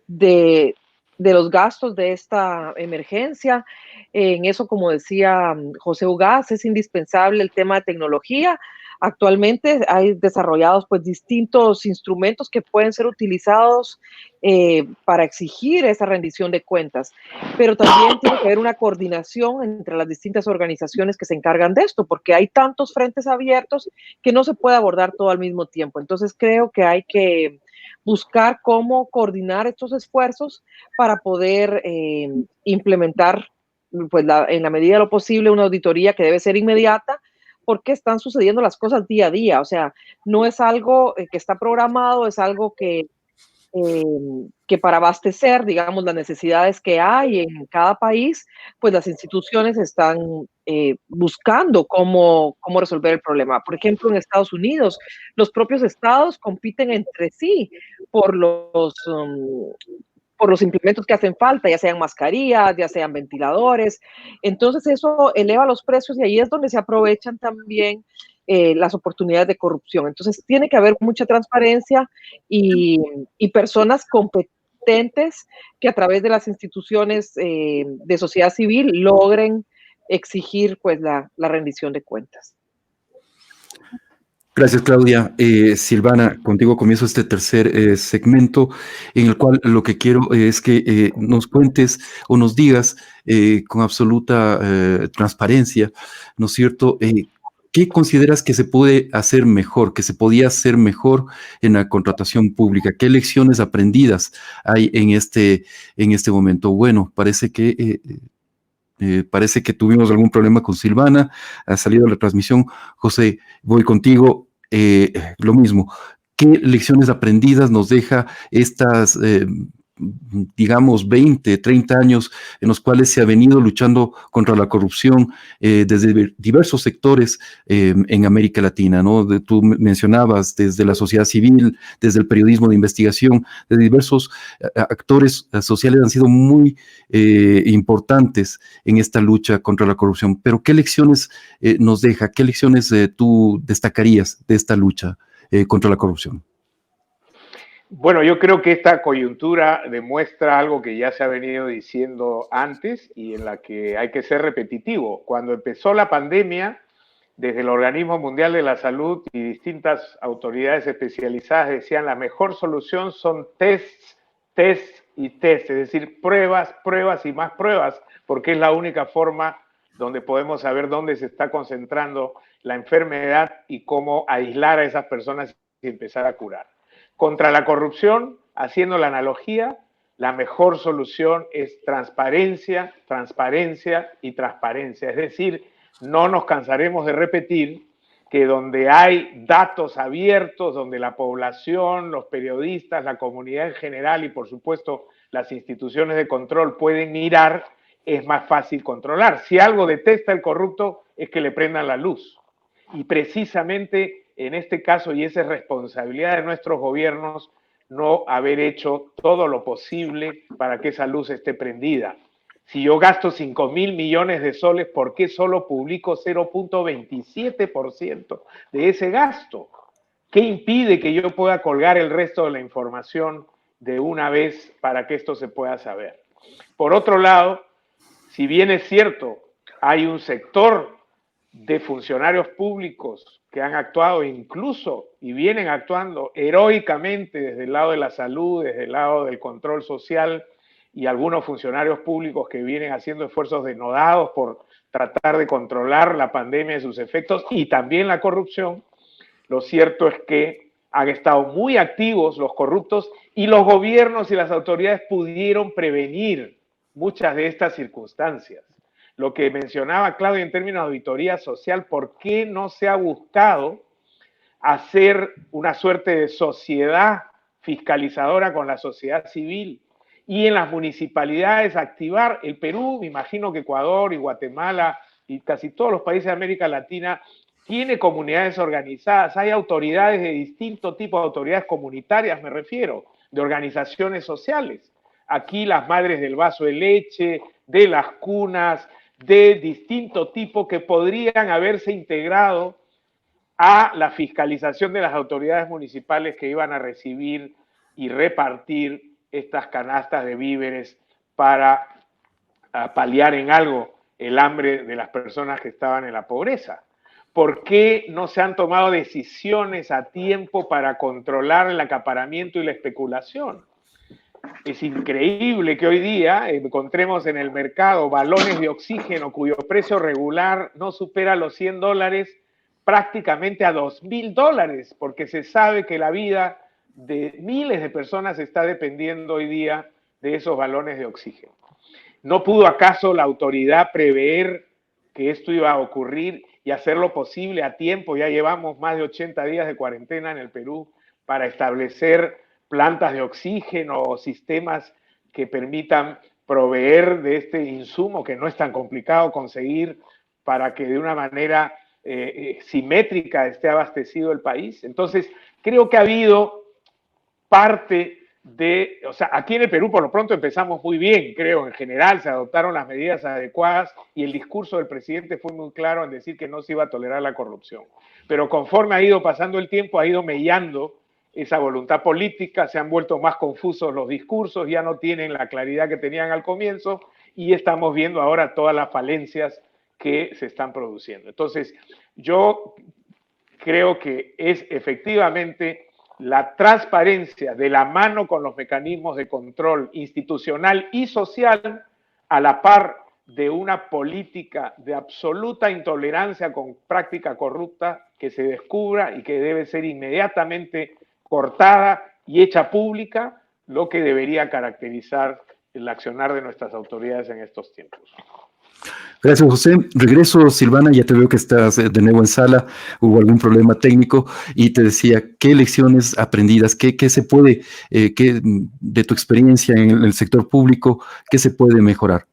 de los gastos de esta emergencia. En eso, como decía José Ugaz, es indispensable el tema de tecnología. Actualmente hay desarrollados pues distintos instrumentos que pueden ser utilizados para exigir esa rendición de cuentas, pero también tiene que haber una coordinación entre las distintas organizaciones que se encargan de esto, porque hay tantos frentes abiertos que no se puede abordar todo al mismo tiempo. Entonces creo que hay que buscar cómo coordinar estos esfuerzos para poder implementar pues en la medida de lo posible una auditoría que debe ser inmediata, porque están sucediendo las cosas día a día. O sea, no es algo que está programado, es algo que para abastecer, digamos, las necesidades que hay en cada país, pues las instituciones están buscando cómo resolver el problema. Por ejemplo, en Estados Unidos, los propios estados compiten entre sí por los implementos que hacen falta, ya sean mascarillas, ya sean ventiladores. Entonces eso eleva los precios y ahí es donde se aprovechan también las oportunidades de corrupción. Entonces tiene que haber mucha transparencia y personas competentes que a través de las instituciones de sociedad civil logren exigir pues la rendición de cuentas. Gracias, Claudia. Silvana, contigo comienzo este tercer segmento en el cual lo que quiero es que nos cuentes o nos digas con absoluta transparencia, ¿no es cierto?, ¿qué consideras que se puede hacer mejor, que se podía hacer mejor en la contratación pública? ¿Qué lecciones aprendidas hay en este momento? Bueno, parece que tuvimos algún problema con Silvana, ha salido la transmisión. José, voy contigo, lo mismo. ¿Qué lecciones aprendidas nos deja digamos, 20, 30 años en los cuales se ha venido luchando contra la corrupción desde diversos sectores en América Latina, ¿no? Tú mencionabas desde la sociedad civil, desde el periodismo de investigación, de diversos actores sociales han sido muy importantes en esta lucha contra la corrupción. Pero ¿qué lecciones nos deja? ¿Qué lecciones tú destacarías de esta lucha contra la corrupción? Bueno, yo creo que esta coyuntura demuestra algo que ya se ha venido diciendo antes y en la que hay que ser repetitivo. Cuando empezó la pandemia, desde el Organismo Mundial de la Salud y distintas autoridades especializadas decían la mejor solución son tests, tests y tests, es decir, pruebas, pruebas y más pruebas, porque es la única forma donde podemos saber dónde se está concentrando la enfermedad y cómo aislar a esas personas y empezar a curar. Contra la corrupción, haciendo la analogía, la mejor solución es transparencia, transparencia y transparencia. Es decir, no nos cansaremos de repetir que donde hay datos abiertos, donde la población, los periodistas, la comunidad en general y por supuesto las instituciones de control pueden mirar, es más fácil controlar. Si algo detesta el corrupto es que le prendan la luz. Y precisamente en este caso, y esa es responsabilidad de nuestros gobiernos, no haber hecho todo lo posible para que esa luz esté prendida. Si yo gasto 5.000 millones de soles, ¿por qué solo publico 0.27% de ese gasto? ¿Qué impide que yo pueda colgar el resto de la información de una vez para que esto se pueda saber? Por otro lado, si bien es cierto, hay un sector de funcionarios públicos que han actuado incluso y vienen actuando heroicamente desde el lado de la salud, desde el lado del control social, y algunos funcionarios públicos que vienen haciendo esfuerzos denodados por tratar de controlar la pandemia y sus efectos y también la corrupción, lo cierto es que han estado muy activos los corruptos y los gobiernos y las autoridades pudieron prevenir muchas de estas circunstancias. Lo que mencionaba Claudia en términos de auditoría social, ¿por qué no se ha buscado hacer una suerte de sociedad fiscalizadora con la sociedad civil? Y en las municipalidades activar, el Perú, me imagino que Ecuador y Guatemala y casi todos los países de América Latina tiene comunidades organizadas, hay autoridades de distinto tipo, autoridades comunitarias me refiero, de organizaciones sociales. Aquí las madres del vaso de leche, de las cunas, de distinto tipo que podrían haberse integrado a la fiscalización de las autoridades municipales que iban a recibir y repartir estas canastas de víveres para paliar en algo el hambre de las personas que estaban en la pobreza. ¿Por qué no se han tomado decisiones a tiempo para controlar el acaparamiento y la especulación? Es increíble que hoy día encontremos en el mercado balones de oxígeno cuyo precio regular no supera los $100, prácticamente a $2.000, porque se sabe que la vida de miles de personas está dependiendo hoy día de esos balones de oxígeno. ¿No pudo acaso la autoridad prever que esto iba a ocurrir y hacerlo posible a tiempo? Ya llevamos más de 80 días de cuarentena en el Perú para establecer plantas de oxígeno o sistemas que permitan proveer de este insumo que no es tan complicado conseguir para que de una manera simétrica esté abastecido el país. Entonces, creo que ha habido parte de, o sea, aquí en el Perú por lo pronto empezamos muy bien, creo, en general se adoptaron las medidas adecuadas y el discurso del presidente fue muy claro en decir que no se iba a tolerar la corrupción. Pero conforme ha ido pasando el tiempo, ha ido mellando esa voluntad política, se han vuelto más confusos los discursos, ya no tienen la claridad que tenían al comienzo y estamos viendo ahora todas las falencias que se están produciendo. Entonces, yo creo que es efectivamente la transparencia de la mano con los mecanismos de control institucional y social a la par de una política de absoluta intolerancia con práctica corrupta que se descubra y que debe ser inmediatamente cortada y hecha pública, lo que debería caracterizar el accionar de nuestras autoridades en estos tiempos. Gracias, José. Regreso, Silvana, ya te veo que estás de nuevo en sala, hubo algún problema técnico y te decía, ¿qué lecciones aprendidas, qué se puede, de tu experiencia en el sector público, qué se puede mejorar?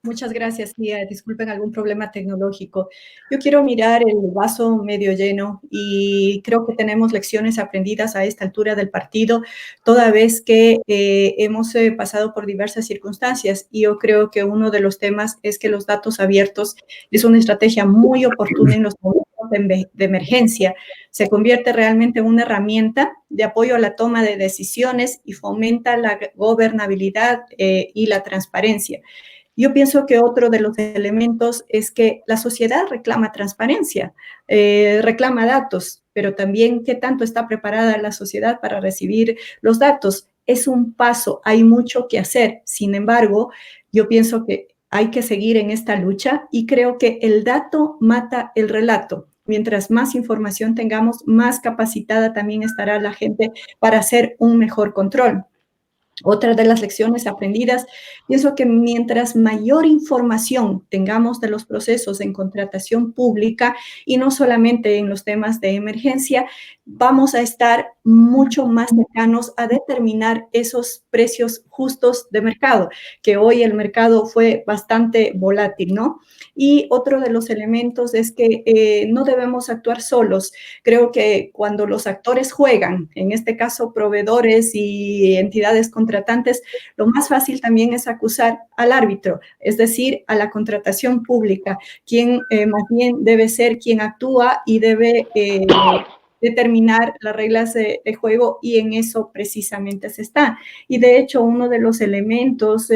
Muchas gracias, tía. Disculpen algún problema tecnológico. Yo quiero mirar el vaso medio lleno y creo que tenemos lecciones aprendidas a esta altura del partido, toda vez que hemos pasado por diversas circunstancias. Y yo creo que uno de los temas es que los datos abiertos es una estrategia muy oportuna en los momentos de emergencia. Se convierte realmente en una herramienta de apoyo a la toma de decisiones y fomenta la gobernabilidad y la transparencia. Yo pienso que otro de los elementos es que la sociedad reclama transparencia, reclama datos, pero también qué tanto está preparada la sociedad para recibir los datos. Es un paso, hay mucho que hacer. Sin embargo, yo pienso que hay que seguir en esta lucha y creo que el dato mata el relato. Mientras más información tengamos, más capacitada también estará la gente para hacer un mejor control. Otra de las lecciones aprendidas, pienso que mientras mayor información tengamos de los procesos en contratación pública y no solamente en los temas de emergencia, vamos a estar mucho más cercanos a determinar esos precios justos de mercado, que hoy el mercado fue bastante volátil, ¿no? Y otro de los elementos es que no debemos actuar solos. Creo que cuando los actores juegan, en este caso proveedores y entidades contratantes, lo más fácil también es acusar al árbitro, es decir, a la contratación pública, quien más bien debe ser quien actúa y debe determinar las reglas de juego, y en eso precisamente se está. Y de hecho, uno de los elementos,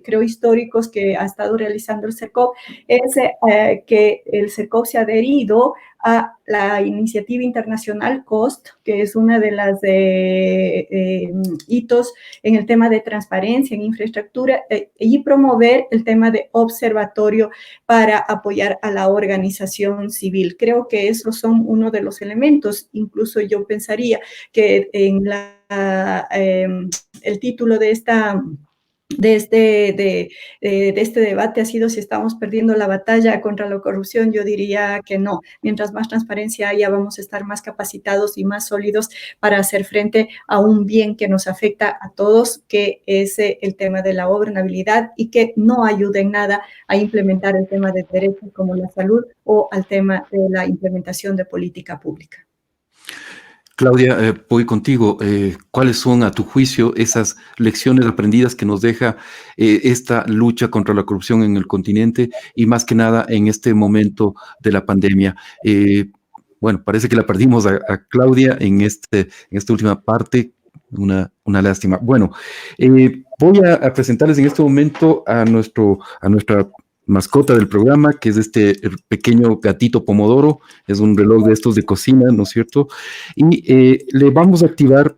creo, históricos que ha estado realizando el CERCOP es que el CERCOP se ha adherido a la iniciativa internacional COST, que es una de las hitos en el tema de transparencia en infraestructura, y promover el tema de observatorio para apoyar a la organización civil. Creo que esos son uno de los elementos. Incluso yo pensaría que en el título de este debate ha sido si estamos perdiendo la batalla contra la corrupción. Yo diría que no. Mientras más transparencia haya, vamos a estar más capacitados y más sólidos para hacer frente a un bien que nos afecta a todos, que es el tema de la gobernabilidad, y que no ayuda en nada a implementar el tema de derechos como la salud o al tema de la implementación de política pública. Claudia, voy contigo. ¿Cuáles son, a tu juicio, esas lecciones aprendidas que nos deja esta lucha contra la corrupción en el continente y más que nada en este momento de la pandemia? Bueno, parece que la perdimos a Claudia en esta última parte. Una lástima. Bueno, voy a presentarles en este momento a nuestra mascota del programa, que es este pequeño gatito Pomodoro. Es un reloj de estos de cocina, ¿no es cierto? Y le vamos a activar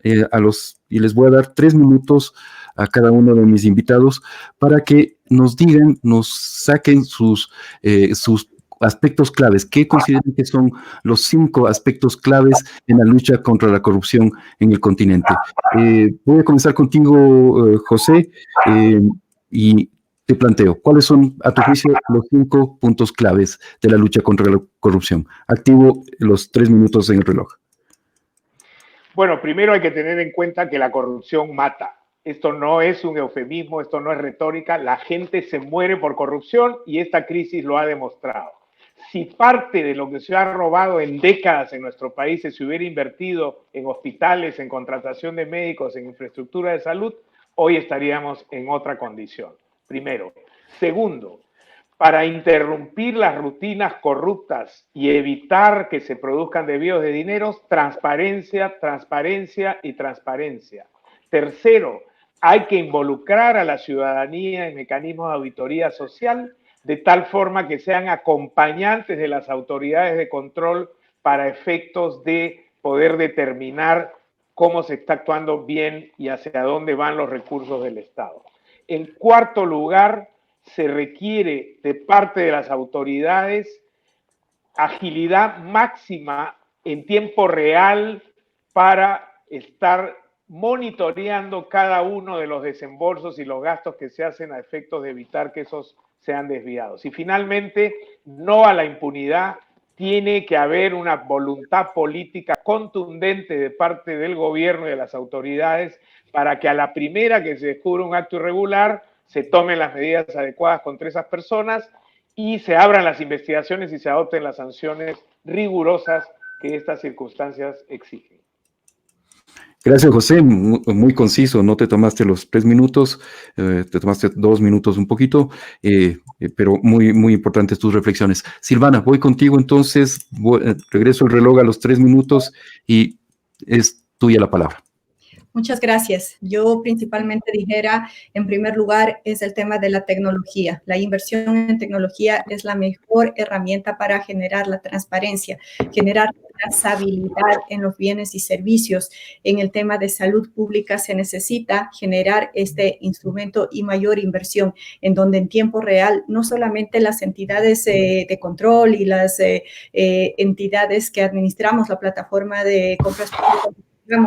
y les voy a dar 3 minutos a cada uno de mis invitados para que nos digan, nos saquen sus aspectos claves. ¿Qué consideran que son los 5 aspectos claves en la lucha contra la corrupción en el continente? Voy a comenzar contigo, José, y te planteo, ¿cuáles son, a tu juicio, los 5 puntos claves de la lucha contra la corrupción? Activo los 3 minutos en el reloj. Bueno, primero hay que tener en cuenta que la corrupción mata. Esto no es un eufemismo, esto no es retórica. La gente se muere por corrupción y esta crisis lo ha demostrado. Si parte de lo que se ha robado en décadas en nuestro país se hubiera invertido en hospitales, en contratación de médicos, en infraestructura de salud, hoy estaríamos en otra condición. Primero. Segundo, para interrumpir las rutinas corruptas y evitar que se produzcan desvíos de dinero, transparencia, transparencia y transparencia. Tercero, hay que involucrar a la ciudadanía en mecanismos de auditoría social de tal forma que sean acompañantes de las autoridades de control para efectos de poder determinar cómo se está actuando bien y hacia dónde van los recursos del Estado. En cuarto lugar, se requiere de parte de las autoridades agilidad máxima en tiempo real para estar monitoreando cada uno de los desembolsos y los gastos que se hacen a efectos de evitar que esos sean desviados. Y finalmente, no a la impunidad. Tiene que haber una voluntad política contundente de parte del gobierno y de las autoridades para que a la primera que se descubra un acto irregular se tomen las medidas adecuadas contra esas personas y se abran las investigaciones y se adopten las sanciones rigurosas que estas circunstancias exigen. Gracias, José. Muy conciso. No te tomaste los 3 minutos, te tomaste 2 minutos un poquito, pero muy, muy importantes tus reflexiones. Silvana, voy contigo entonces. Regreso el reloj a los 3 minutos y es tuya la palabra. Muchas gracias. Yo principalmente dijera, en primer lugar, es el tema de la tecnología. La inversión en tecnología es la mejor herramienta para generar la transparencia, generar trazabilidad en los bienes y servicios. En el tema de salud pública se necesita generar este instrumento y mayor inversión, en donde en tiempo real no solamente las entidades de control y las entidades que administramos la plataforma de compras públicas,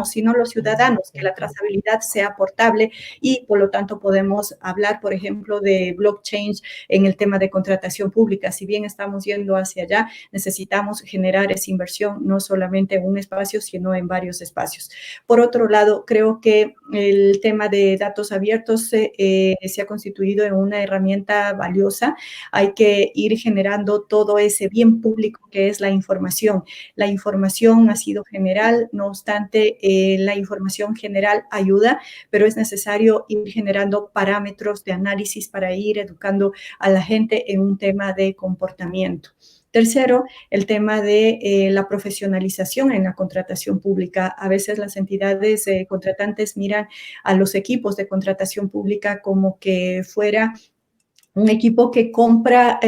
sino los ciudadanos, que la trazabilidad sea portable y por lo tanto podemos hablar, por ejemplo, de blockchain en el tema de contratación pública. Si bien estamos yendo hacia allá, necesitamos generar esa inversión no solamente en un espacio, sino en varios espacios. Por otro lado, creo que el tema de datos abiertos se ha constituido en una herramienta valiosa. Hay que ir generando todo ese bien público que es la información. La información ha sido general, no obstante, la información general ayuda, pero es necesario ir generando parámetros de análisis para ir educando a la gente en un tema de comportamiento. Tercero, el tema de la profesionalización en la contratación pública. A veces las entidades contratantes miran a los equipos de contratación pública como que fuera un equipo que compra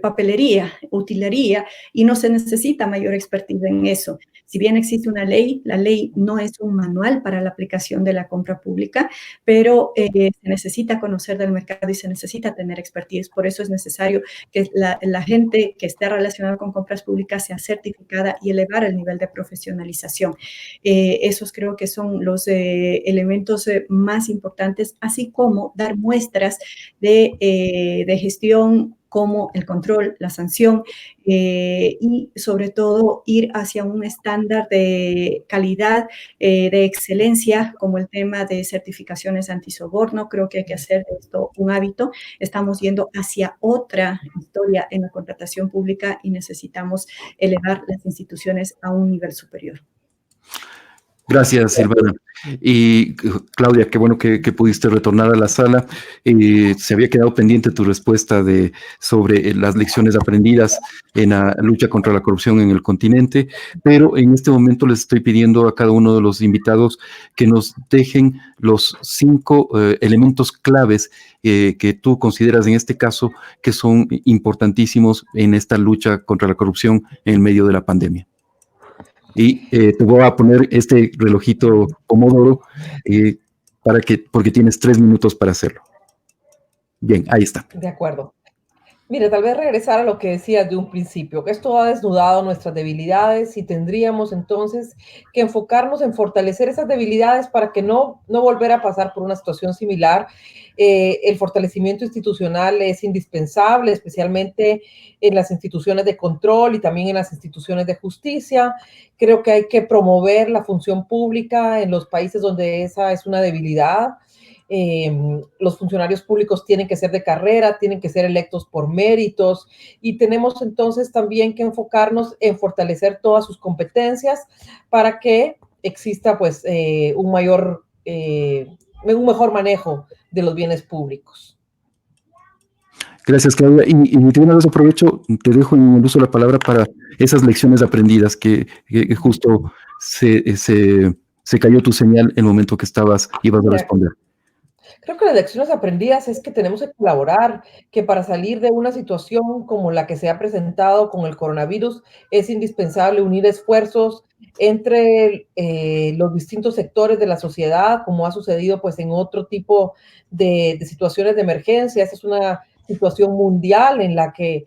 papelería, utilería, y no se necesita mayor expertise en eso. Si bien existe una ley, la ley no es un manual para la aplicación de la compra pública, pero se necesita conocer del mercado y se necesita tener expertise. Por eso es necesario que la gente que esté relacionada con compras públicas sea certificada y elevar el nivel de profesionalización. Esos creo que son los elementos más importantes, así como dar muestras de gestión como el control, la sanción y sobre todo ir hacia un estándar de calidad, de excelencia, como el tema de certificaciones antisoborno. Creo que hay que hacer de esto un hábito. Estamos yendo hacia otra historia en la contratación pública y necesitamos elevar las instituciones a un nivel superior. Gracias, Silvana. Y Claudia, qué bueno que pudiste retornar a la sala. Se había quedado pendiente tu respuesta sobre las lecciones aprendidas en la lucha contra la corrupción en el continente, pero en este momento les estoy pidiendo a cada uno de los invitados que nos dejen los 5 elementos claves que tú consideras en este caso que son importantísimos en esta lucha contra la corrupción en medio de la pandemia. Y te voy a poner este relojito Pomodoro porque tienes 3 minutos para hacerlo. Bien, ahí está. De acuerdo. Mire, tal vez regresar a lo que decías de un principio, que esto ha desnudado nuestras debilidades y tendríamos entonces que enfocarnos en fortalecer esas debilidades para que no volver a pasar por una situación similar. El fortalecimiento institucional es indispensable, especialmente en las instituciones de control y también en las instituciones de justicia. Creo que hay que promover la función pública en los países donde esa es una debilidad. Los funcionarios públicos tienen que ser de carrera, tienen que ser electos por méritos y tenemos entonces también que enfocarnos en fortalecer todas sus competencias para que exista pues un mejor manejo de los bienes públicos. Gracias, Claudia. Y de una vez aprovecho, te dejo en el uso de la palabra para esas lecciones aprendidas que justo se cayó tu señal en el momento que ibas a responder. Creo que las lecciones aprendidas es que tenemos que colaborar, que para salir de una situación como la que se ha presentado con el coronavirus es indispensable unir esfuerzos entre los distintos sectores de la sociedad, como ha sucedido pues en otro tipo de situaciones de emergencia. Esta es una situación mundial en la que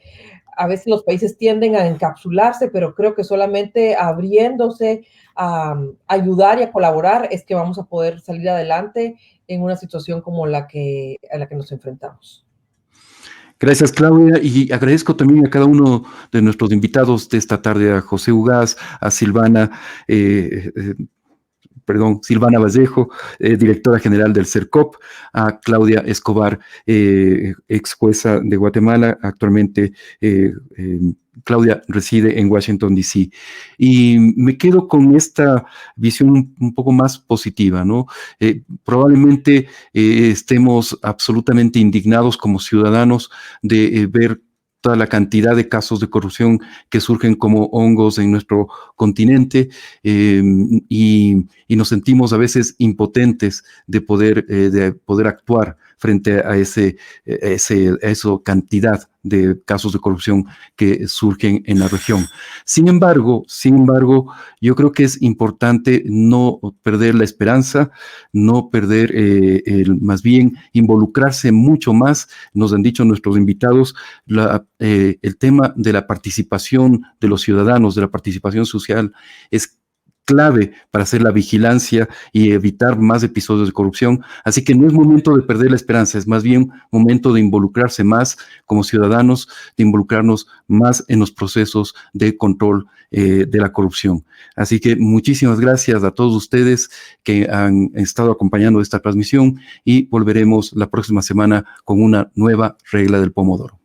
a veces los países tienden a encapsularse, pero creo que solamente abriéndose a ayudar y a colaborar es que vamos a poder salir adelante en una situación como a la que nos enfrentamos. Gracias, Claudia, y agradezco también a cada uno de nuestros invitados de esta tarde, a José Ugaz, a Silvana Vallejo, directora general del CERCOP, a Claudia Escobar, ex jueza de Guatemala, actualmente Claudia reside en Washington, D.C. Y me quedo con esta visión un poco más positiva, ¿no? Probablemente estemos absolutamente indignados como ciudadanos de ver toda la cantidad de casos de corrupción que surgen como hongos en nuestro continente, y nos sentimos a veces impotentes de poder actuar frente a esa cantidad de casos de corrupción que surgen en la región. Sin embargo, yo creo que es importante no perder la esperanza, no perder, más bien involucrarse mucho más. Nos han dicho nuestros invitados, el tema de la participación de los ciudadanos, de la participación social, es clave para hacer la vigilancia y evitar más episodios de corrupción. Así que no es momento de perder la esperanza, es más bien momento de involucrarse más como ciudadanos, de involucrarnos más en los procesos de control de la corrupción. Así que muchísimas gracias a todos ustedes que han estado acompañando esta transmisión, y volveremos la próxima semana con una nueva regla del Pomodoro.